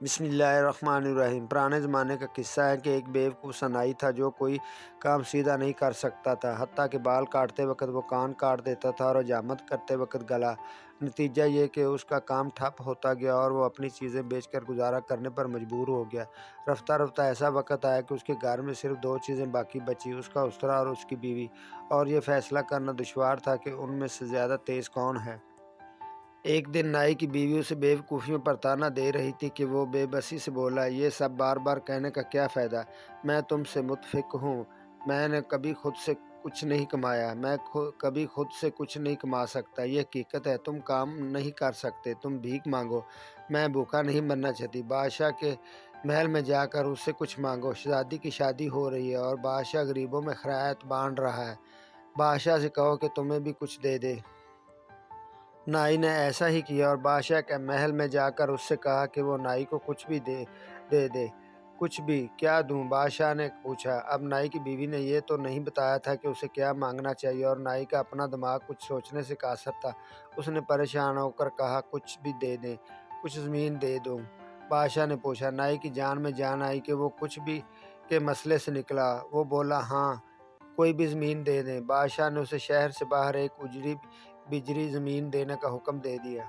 بسم اللہ الرحمن الرحیم۔ پرانے زمانے کا قصہ ہے کہ ایک بیوقوف صنائی تھا جو کوئی کام سیدھا نہیں کر سکتا تھا، حتیٰ کہ بال کاٹتے وقت وہ کان کاٹ دیتا تھا اور حجامت کرتے وقت گلا۔ نتیجہ یہ کہ اس کا کام ٹھپ ہوتا گیا اور وہ اپنی چیزیں بیچ کر گزارا کرنے پر مجبور ہو گیا۔ رفتہ رفتہ ایسا وقت آیا کہ اس کے گھر میں صرف دو چیزیں باقی بچی، اس کا استرا اور اس کی بیوی، اور یہ فیصلہ کرنا دشوار تھا کہ ان میں سے زیادہ تیز کون ہے۔ ایک دن نائی کی بیوی اسے بیوقوفیوں پر طعنہ دے رہی تھی کہ وہ بے بسی سے بولا، یہ سب بار بار کہنے کا کیا فائدہ؟ میں تم سے متفق ہوں۔ میں نے کبھی خود سے کچھ نہیں کمایا، میں کبھی خود سے کچھ نہیں کما سکتا، یہ حقیقت ہے۔ تم کام نہیں کر سکتے، تم بھیک مانگو، میں بھوکا نہیں مرنا چاہتی۔ بادشاہ کے محل میں جا کر اس سے کچھ مانگو، شہزادی کی شادی ہو رہی ہے اور بادشاہ غریبوں میں خیرات بانٹ رہا ہے، بادشاہ سے کہو کہ تمہیں بھی کچھ دے دے۔ نائی نے ایسا ہی کیا اور بادشاہ کے محل میں جا کر اس سے کہا کہ وہ نائی کو کچھ بھی دے دے۔ کچھ بھی؟ کیا دوں؟ بادشاہ نے پوچھا۔ اب نائی کی بیوی نے یہ تو نہیں بتایا تھا کہ اسے کیا مانگنا چاہیے، اور نائی کا اپنا دماغ کچھ سوچنے سے قاصر تھا۔ اس نے پریشان ہو کر کہا، کچھ بھی دے دیں، کچھ زمین دے دوں۔ بادشاہ نے پوچھا۔ نائی کی جان میں جان آئی کہ وہ کچھ بھی کے مسئلے سے نکلا۔ وہ بولا، ہاں، کوئی بھی زمین دے دیں۔ بادشاہ نے اسے شہر سے باہر ایک اجڑی بجری زمین دینے کا حکم دے دیا۔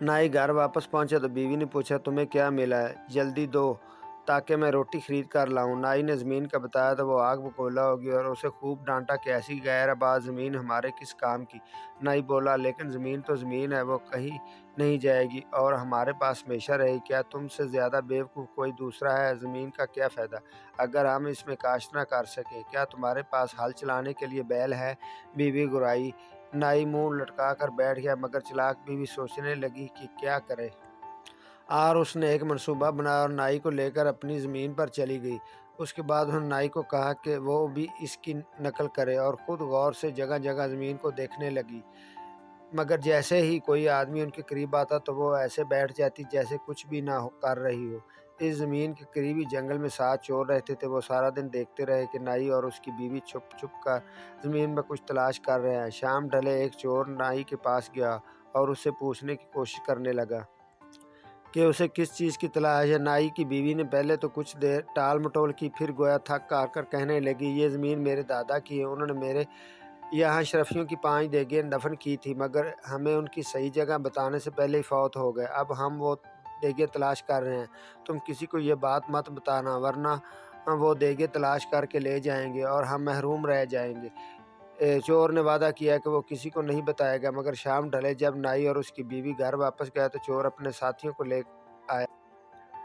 نائی گھر واپس پہنچا تو بیوی نے پوچھا، تمہیں کیا ملا ہے؟ جلدی دو تاکہ میں روٹی خرید کر لاؤں۔ نائی نے زمین کا بتایا تو وہ آگ بگولا ہو گئی اور اسے خوب ڈانٹا کہ ایسی غیر آباد زمین ہمارے کس کام کی۔ نائی بولا، لیکن زمین تو زمین ہے، وہ کہیں نہیں جائے گی اور ہمارے پاس ہمیشہ رہے گی۔ کیا تم سے زیادہ بیوقوف کوئی دوسرا ہے؟ زمین کا کیا فائدہ اگر ہم اس میں کاشت نہ کر سکیں؟ کیا تمہارے پاس ہل چلانے کے لیے بیل ہے؟ بیوی گرائی۔ نائی منہ لٹکا کر بیٹھ گیا، مگر چلاک بیوی سوچنے لگی کہ کیا کرے، اور اس نے ایک منصوبہ بنایا اور نائی کو لے کر اپنی زمین پر چلی گئی۔ اس کے بعد انہوں نے نائی کو کہا کہ وہ بھی اس کی نقل کرے اور خود غور سے جگہ جگہ زمین کو دیکھنے لگی، مگر جیسے ہی کوئی آدمی ان کے قریب آتا تو وہ ایسے بیٹھ جاتی جیسے کچھ بھی نہ کر رہی ہو۔ اس زمین کے قریبی جنگل میں 7 چور رہتے تھے۔ وہ سارا دن دیکھتے رہے کہ نائی اور اس کی بیوی چھپ چھپ کر زمین میں کچھ تلاش کر رہے ہیں۔ شام ڈھلے ایک چور نائی کے پاس گیا اور اس سے پوچھنے کی کوشش کرنے لگا کہ اسے کس چیز کی تلاش ہے۔ نائی کی بیوی نے پہلے تو کچھ دیر ٹال مٹول کی، پھر گویا تھک ہار کر کہنے لگی، یہ زمین میرے دادا کی ہے، انہوں نے میرے یہاں اشرفیوں کی 5 دیگیں دفن کی تھی، مگر ہمیں ان کی صحیح جگہ بتانے سے پہلے ہی فوت ہو گئے۔ اب ہم وہ دیگیں تلاش کر رہے ہیں، تم کسی کو یہ بات مت بتانا، ورنہ وہ دیگیں تلاش کر کے لے جائیں گے اور ہم محروم رہ جائیں گے۔ چور نے وعدہ کیا کہ وہ کسی کو نہیں بتائے گا، مگر شام ڈھلے جب نائی اور اس کی بیوی گھر واپس گئے تو چور اپنے ساتھیوں کو لے آیا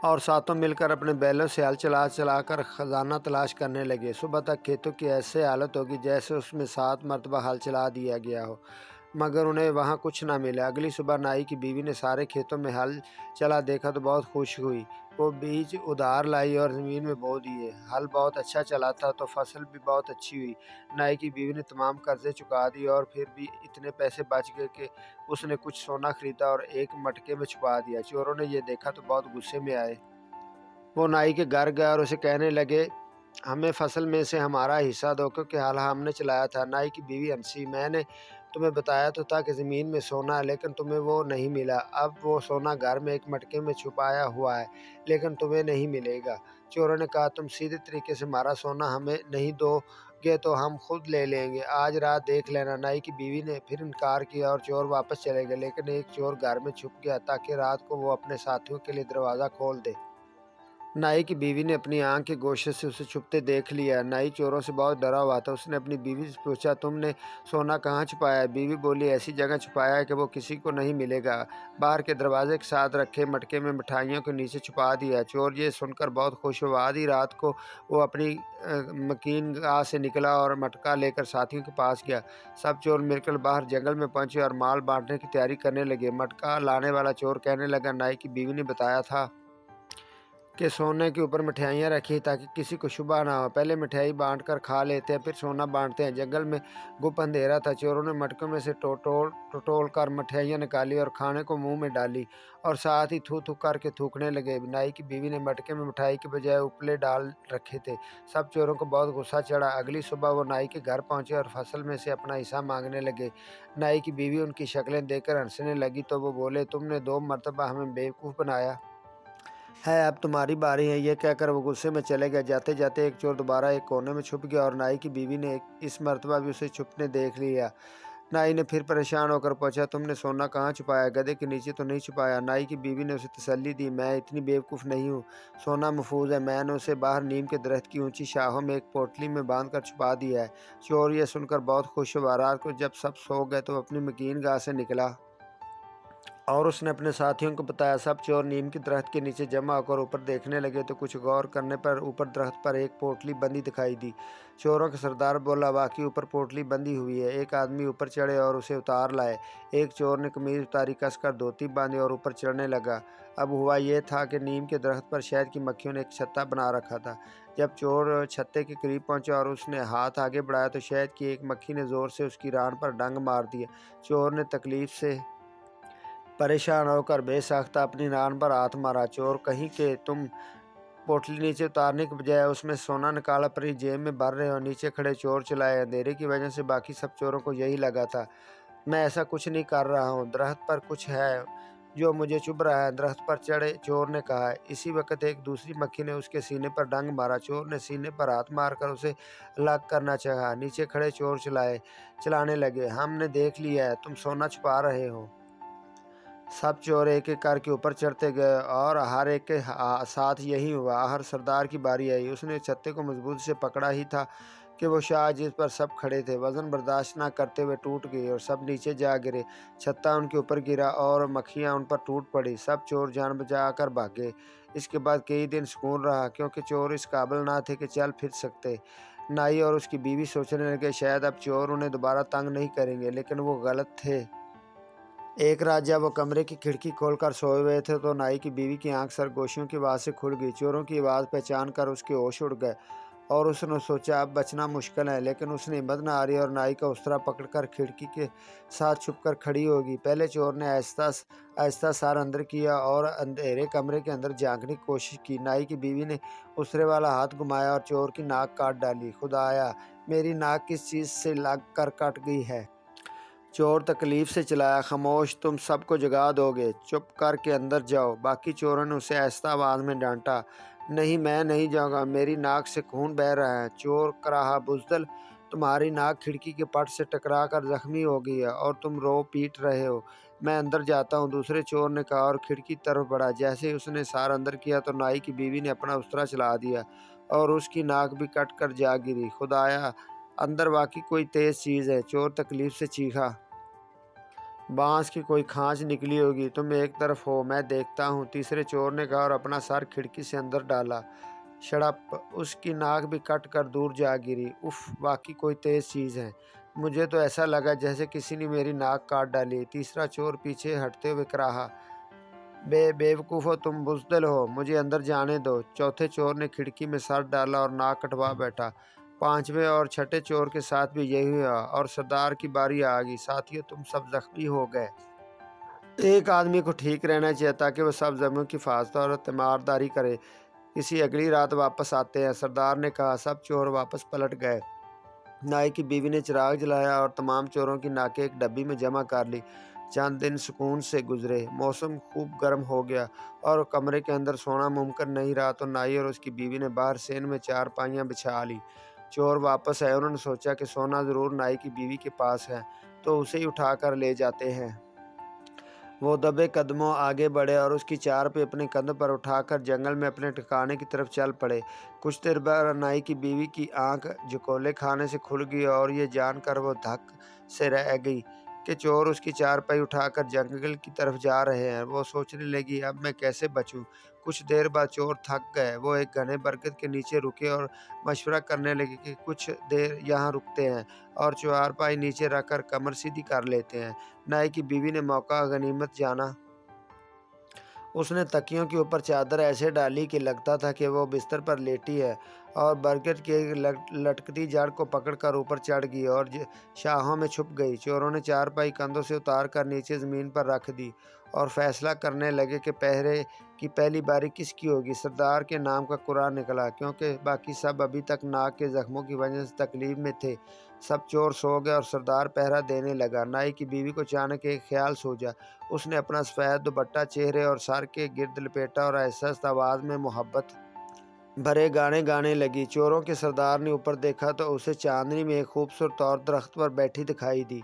اور ساتوں مل کر اپنے بیلوں سے ہل چلا چلا کر خزانہ تلاش کرنے لگے۔ صبح تک کھیتوں کی ایسے حالت ہوگی جیسے اس میں 7 مرتبہ ہل چلا دیا گیا ہو، مگر انہیں وہاں کچھ نہ ملا۔ اگلی صبح نائی کی بیوی نے سارے کھیتوں میں ہل چلا دیکھا تو بہت خوش ہوئی۔ وہ بیج ادھار لائی اور زمین میں بو دیے۔ ہل بہت اچھا چلا تھا تو فصل بھی بہت اچھی ہوئی۔ نائی کی بیوی نے تمام قرضے چکا دیے اور پھر بھی اتنے پیسے بچ گئے کہ اس نے کچھ سونا خریدا اور ایک مٹکے میں چھپا دیا۔ چوروں نے یہ دیکھا تو بہت غصے میں آئے۔ وہ نائی کے گھر گئے اور اسے کہنے لگے، ہمیں فصل میں سے ہمارا حصہ دو، کیونکہ ہل ہم نے چلایا تھا۔ نائی کی بیوی ہنسی، میں نے تمہیں بتایا تو تھا کہ زمین میں سونا ہے، لیکن تمہیں وہ نہیں ملا۔ اب وہ سونا گھر میں ایک مٹکے میں چھپایا ہوا ہے، لیکن تمہیں نہیں ملے گا۔ چوروں نے کہا، تم سیدھے طریقے سے ہمارا سونا ہمیں نہیں دو گے تو ہم خود لے لیں گے، آج رات دیکھ لینا۔ نائی کی بیوی نے پھر انکار کیا اور چور واپس چلے گئے، لیکن ایک چور گھر میں چھپ گیا تاکہ رات کو وہ اپنے ساتھیوں کے لیے دروازہ کھول دے۔ نائی کی بیوی نے اپنی آنکھ کے گوشے سے اسے چھپتے دیکھ لیا۔ نائی چوروں سے بہت ڈرا ہوا تھا۔ اس نے اپنی بیوی سے پوچھا، تم نے سونا کہاں چھپایا ہے؟ بیوی بولی، ایسی جگہ چھپایا ہے کہ وہ کسی کو نہیں ملے گا، باہر کے دروازے کے ساتھ رکھے مٹکے میں مٹھائیوں کے نیچے چھپا دیا۔ چور یہ سن کر بہت خوش ہوا۔ آدھی رات کو وہ اپنی مکین گاہ سے نکلا اور مٹکا لے کر ساتھیوں کے پاس گیا۔ سب چور مل کر باہر جنگل میں پہنچے اور مال بانٹنے کی تیاری کرنے لگے۔ مٹکا لانے والا چور کہنے لگا، نائی کی بیوی نے بتایا تھا کہ سونے کے اوپر مٹھائیاں رکھی تاکہ کسی کو شبہ نہ ہو، پہلے مٹھائی بانٹ کر کھا لیتے ہیں پھر سونا بانٹتے ہیں۔ جنگل میں گپ اندھیرا تھا۔ چوروں نے مٹکوں میں سے ٹٹول کر مٹھائیاں نکالی اور کھانے کو منہ میں ڈالی اور ساتھ ہی تھو تھو کر کے تھوکنے لگے۔ نائی کی بیوی نے مٹکے میں مٹھائی کے بجائے اپلے ڈال رکھے تھے۔ سب چوروں کو بہت غصہ چڑھا۔ اگلی صبح وہ نائی کے گھر پہنچے اور فصل میں سے اپنا حصہ مانگنے لگے۔ نائی کی بیوی ان کی شکلیں دیکھ کر ہنسنے لگی تو وہ بولے، تم نے 2 مرتبہ ہمیں بیوقوف بنایا، ہے اب تمہاری باری ہے، یہ کہہ کر وہ غصے میں چلے گئے۔ جاتے جاتے ایک چور دوبارہ ایک کونے میں چھپ گیا اور نائی کی بیوی نے اس مرتبہ بھی اسے چھپنے دیکھ لیا۔ نائی نے پھر پریشان ہو کر پوچھا، تم نے سونا کہاں چھپایا؟ گدھے کے نیچے تو نہیں چھپایا؟ نائی کی بیوی نے اسے تسلی دی، میں اتنی بیوقوف نہیں ہوں، سونا محفوظ ہے، میں نے اسے باہر نیم کے درخت کی اونچی شاخوں میں ایک پوٹلی میں باندھ کر چھپا دیا ہے۔ چور یہ سن کر بہت خوش ہوا۔ رات کو جب سب سو گئے تو اپنی مکین گاہ سے نکلا اور اس نے اپنے ساتھیوں کو بتایا۔ سب چور نیم کے درخت کے نیچے جمع ہو کر اوپر دیکھنے لگے تو کچھ غور کرنے پر اوپر درخت پر ایک پوٹلی بندھی دکھائی دی۔ چوروں کا سردار بولا، واقعی اوپر پوٹلی بندھی ہوئی ہے۔ ایک آدمی اوپر چڑھے اور اسے اتار لائے۔ ایک چور نے قمیض اتاری، کس کر دھوتی باندھی اور اوپر چڑھنے لگا۔ اب ہوا یہ تھا کہ نیم کے درخت پر شہد کی مکھیوں نے ایک چھتا بنا رکھا تھا۔ جب چور چھتے کے قریب پہنچا اور اس نے ہاتھ آگے بڑھایا تو شہد کی ایک مکھی نے زور سے اس کی ران پر ڈنگ مار دیا۔ چور نے تکلیف سے پریشان ہو کر بے ساختہ اپنی ران پر ہاتھ مارا۔ چور کہیں کہ تم پوٹلی نیچے اتارنے کے بجائے اس میں سونا نکال اپنی جیب میں بھر رہے ہو۔ نیچے کھڑے چور چلائے، اندھیرے کی وجہ سے باقی سب چوروں کو یہی لگا تھا۔ میں ایسا کچھ نہیں کر رہا ہوں، درخت پر کچھ ہے جو مجھے چبھ رہا ہے، درخت پر چڑھے چور نے کہا۔ اسی وقت ایک دوسری مکھی نے اس کے سینے پر ڈنگ مارا۔ چور نے سینے پر ہاتھ مار کر اسے الگ کرنا چاہا۔ نیچے کھڑے چور چلانے لگے، ہم نے دیکھ لیا ہے، تم سونا چھپا رہے ہو۔ سب چور ایک ایک کر کے اوپر چڑھتے گئے اور ہر ایک کے ساتھ یہی ہوا۔ آخر سردار کی باری آئی۔ اس نے چھتے کو مضبوطی سے پکڑا ہی تھا کہ وہ شاخ جس پر سب کھڑے تھے وزن برداشت نہ کرتے ہوئے ٹوٹ گئی اور سب نیچے جا گرے۔ چھتا ان کے اوپر گرا اور مکھیاں ان پر ٹوٹ پڑی۔ سب چور جان بچا کر بھاگے۔ اس کے بعد کئی دن سکون رہا، کیونکہ چور اس قابل نہ تھے کہ چل پھر سکتے۔ نائی اور اس کی بیوی سوچنے لگے شاید اب چور انہیں دوبارہ تنگ نہیں کریں گے، لیکن وہ غلط تھے۔ ایک رات جب وہ کمرے کی کھڑکی کھول کر سوئے ہوئے تھے تو نائی کی بیوی کی آنکھ سرگوشیوں کی آواز سے کھل گئی۔ چوروں کی آواز پہچان کر اس کے ہوش اڑ گئے اور اس نے سوچا اب بچنا مشکل ہے، لیکن اس نے ہمت نہ ہاری اور نائی کا استرا پکڑ کر کھڑکی کے ساتھ چھپ کر کھڑی ہوگی۔ پہلے چور نے آہستہ سر اندر کیا اور اندھیرے کمرے کے اندر جھانکنے کی کوشش کی۔ نائی کی بیوی نے استرے والا ہاتھ گھمایا اور چور کی ناک کاٹ ڈالی۔ خدایا، میری ناک کس چیز سے لگ کر کٹ گئی ہے؟ چور تکلیف سے چلایا، خاموش، تم سب کو جگا دو گے، چپ کر کے اندر جاؤ۔ باقی چوروں نے اسے آہستہ آواز میں ڈانٹا۔ نہیں، میں نہیں جاؤں گا، میری ناک سے خون بہہ رہا ہے۔ چور کراہا، بزدل، تمہاری ناک کھڑکی کے پٹ سے ٹکرا کر زخمی ہو گئی ہے اور تم رو پیٹ رہے ہو، میں اندر جاتا ہوں، دوسرے چور نے کہا اور کھڑکی طرف بڑھا۔ جیسے ہی اس نے سار اندر کیا تو نائی کی بیوی نے اپنا استرا چلا دیا اور اس کی ناک بھی کٹ کر جا گری۔ خدایا، اندر واقعی کوئی تیز چیز ہے، چور تکلیف سے چیخا۔ بانس کی کوئی کھانچ نکلی ہوگی، تم ایک طرف ہو، میں دیکھتا ہوں، تیسرے چور نے کہا اور اپنا سر کھڑکی سے اندر ڈالا۔ شڑپ، اس کی ناک بھی کٹ کر دور جا گری۔ اف، واقعی کوئی تیز چیز ہے، مجھے تو ایسا لگا جیسے کسی نے میری ناک کاٹ ڈالی۔ تیسرا چور پیچھے ہٹتے ہوئے کراہا، بیوقوف ہو تم، بزدل ہو، مجھے اندر جانے دو۔ چوتھے چور نے کھڑکی میں سر ڈالا اور ناک کٹوا بیٹھا۔ پانچویں اور چھٹے چور کے ساتھ بھی یہی ہوا اور سردار کی باری آ گئی۔ ساتھیو، تم سب زخمی ہو گئے۔ ایک آدمی کو ٹھیک رہنا چاہیے تاکہ وہ سب زخمیوں کی حفاظت اور تیمارداری کرے، کسی اگلی رات واپس آتے ہیں، سردار نے کہا۔ سب چور واپس پلٹ گئے۔ نائی کی بیوی نے چراغ جلایا اور تمام چوروں کی ناکیں ایک ڈبی میں جمع کر لی۔ چند دن سکون سے گزرے، موسم خوب گرم ہو گیا اور کمرے کے اندر سونا ممکن نہیں رہا تو نائی اور اس کی بیوی نے باہر سین میں چارپائیاں بچھا لی۔ چور واپس آئے، انہوں نے سوچا کہ سونا ضرور نائی کی بیوی کے پاس ہے تو اسے ہی اٹھا کر لے جاتے ہیں۔ وہ دبے قدموں آگے بڑھے اور اس کی چارپائی اپنے کندھ پر اٹھا کر جنگل میں اپنے ٹھکانے کی طرف چل پڑے۔ کچھ دیر بعد نائی کی بیوی کی آنکھ جھکولے کھانے سے کھل گئی اور یہ جان کر وہ دھک سے رہ گئی کہ چور اس کی چارپائی اٹھا کر جنگل کی طرف جا رہے ہیں۔ وہ سوچنے لگی اب میں کیسے بچوں۔ کچھ دیر بعد چور تھک گئے، وہ ایک گھنے برگد کے نیچے رکے اور مشورہ کرنے لگے کہ کچھ دیر یہاں رکتے ہیں اور چارپائی نیچے رکھ کر کمر سیدھی کر لیتے ہیں۔ نائی کی بیوی نے موقع غنیمت جانا۔ اس نے تکیوں کے اوپر چادر ایسے ڈالی کہ لگتا تھا کہ وہ بستر پر لیٹی ہے اور برگد کی ایک لٹکتی جڑ کو پکڑ کر اوپر چڑھ گئی اور شاخوں میں چھپ گئی۔ چوروں نے چارپائی کندھوں سے اتار کر نیچے زمین پر رکھ دی اور فیصلہ کرنے لگے کہ پہرے کہ پہلی باری کس کی ہوگی۔ سردار کے نام کا قرآن نکلا، کیونکہ باقی سب ابھی تک ناک کے زخموں کی وجہ سے تکلیف میں تھے۔ سب چور سو گئے اور سردار پہرا دینے لگا۔ نائی کی بیوی کو اچانک ایک خیال سوچا۔ اس نے اپنا سفید دوپٹہ چہرے اور سر کے گرد لپیٹا اور آہستہ آہستہ آواز میں محبت بھرے گانے گانے لگی۔ چوروں کے سردار نے اوپر دیکھا تو اسے چاندنی میں ایک خوبصورت عورت درخت پر بیٹھی دکھائی دی۔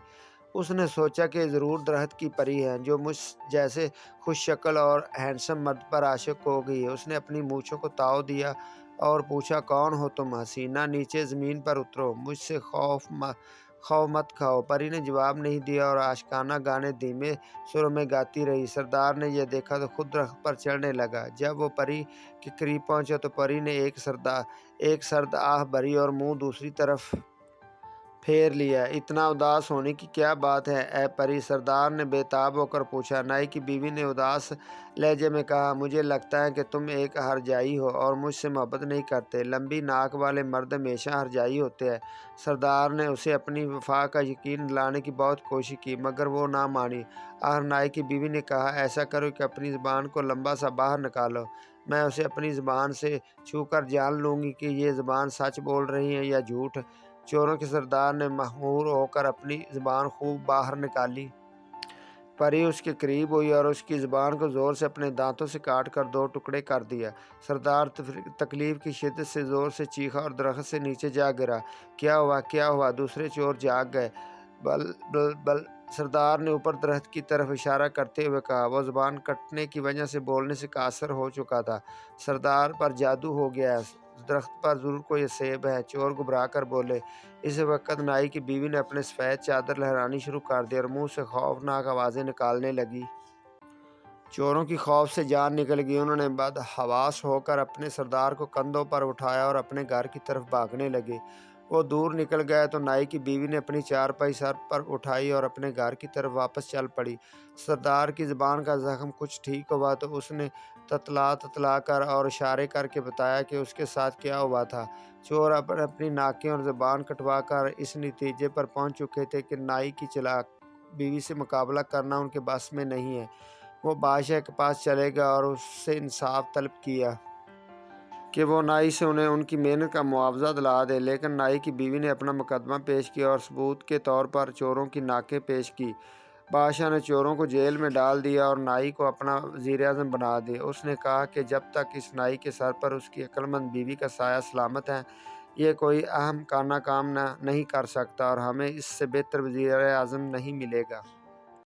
اس نے سوچا کہ ضرور درخت کی پری ہے جو مجھ جیسے خوش شکل اور ہینڈسم مرد پر عاشق ہو گئی ہے۔ اس نے اپنی مونچھوں کو تاؤ دیا اور پوچھا، کون ہو تم حسینہ؟ نیچے زمین پر اترو، مجھ سے خوف مت کھاؤ۔ پری نے جواب نہیں دیا اور عاشقانہ گانے دھیمے سروں میں گاتی رہی۔ سردار نے یہ دیکھا تو خود درخت پر چڑھنے لگا۔ جب وہ پری کے قریب پہنچا تو پری نے ایک سرد آہ بھری اور منہ دوسری طرف پھیر لیا۔ اتنا اداس ہونے کی کیا بات ہے اے پری؟ سردار نے بے تاب ہو کر پوچھا۔ نائی کی بیوی نے اداس لہجے میں کہا، مجھے لگتا ہے کہ تم ایک ہرجائی ہو اور مجھ سے محبت نہیں کرتے۔ لمبی ناک والے مرد ہمیشہ ہرجائی ہوتے ہیں۔ سردار نے اسے اپنی وفا کا یقین دلانے کی بہت کوشش کی مگر وہ نہ مانی۔ آخر نائی کی بیوی نے کہا، ایسا کرو کہ اپنی زبان کو لمبا سا باہر نکالو، میں اسے اپنی زبان سے چھو کر جان لوں گی کہ یہ زبان سچ بول رہی ہے یا جھوٹ۔ چوروں کے سردار نے مخمور ہو کر اپنی زبان خوب باہر نکالی۔ پری اس کے قریب ہوئی اور اس کی زبان کو زور سے اپنے دانتوں سے کاٹ کر 2 ٹکڑے کر دیا۔ سردار تکلیف کی شدت سے زور سے چیخا اور درخت سے نیچے جا گرا۔ کیا ہوا کیا ہوا؟ دوسرے چور جاگ گئے۔ بل بل بل سردار نے اوپر درخت کی طرف اشارہ کرتے ہوئے کہا۔ وہ زبان کٹنے کی وجہ سے بولنے سے قاصر ہو چکا تھا۔ سردار پر جادو ہو گیا ہے، درخت پر ضرور کوئی سیب ہے۔ چور گھبرا کر بولے۔ اس وقت نائی کی بیوی نے اپنے سفید چادر لہرانی شروع کر دی اور منہ سے خوفناک آوازیں نکالنے لگی۔ چوروں کی خوف سے جان نکل گئی۔ انہوں نے بدحواس ہو کر اپنے سردار کو کندھوں پر اٹھایا اور اپنے گھر کی طرف بھاگنے لگے۔ وہ دور نکل گئے تو نائی کی بیوی نے اپنی چارپائی سر پر اٹھائی اور اپنے گھر کی طرف واپس چل پڑی۔ سردار کی زبان کا زخم کچھ ٹھیک ہوا تو اس نے تتلا کر اور اشارے کر کے بتایا کہ اس کے ساتھ کیا ہوا تھا۔ چور اپنی ناکیں اور زبان کٹوا کر اس نتیجے پر پہنچ چکے تھے کہ نائی کی چلاک بیوی سے مقابلہ کرنا ان کے بس میں نہیں ہے۔ وہ بادشاہ کے پاس چلے گئے اور اس سے انصاف طلب کیا کہ وہ نائی سے انہیں ان کی محنت کا معاوضہ دلا دے، لیکن نائی کی بیوی نے اپنا مقدمہ پیش کیا اور ثبوت کے طور پر چوروں کی ناکیں پیش کی۔ بادشاہ نے چوروں کو جیل میں ڈال دیا اور نائی کو اپنا وزیر اعظم بنا دیا۔ اس نے کہا کہ جب تک اس نائی کے سر پر اس کی عقل مند بیوی کا سایہ سلامت ہے، یہ کوئی احمقانہ کام نہیں کر سکتا اور ہمیں اس سے بہتر وزیر اعظم نہیں ملے گا۔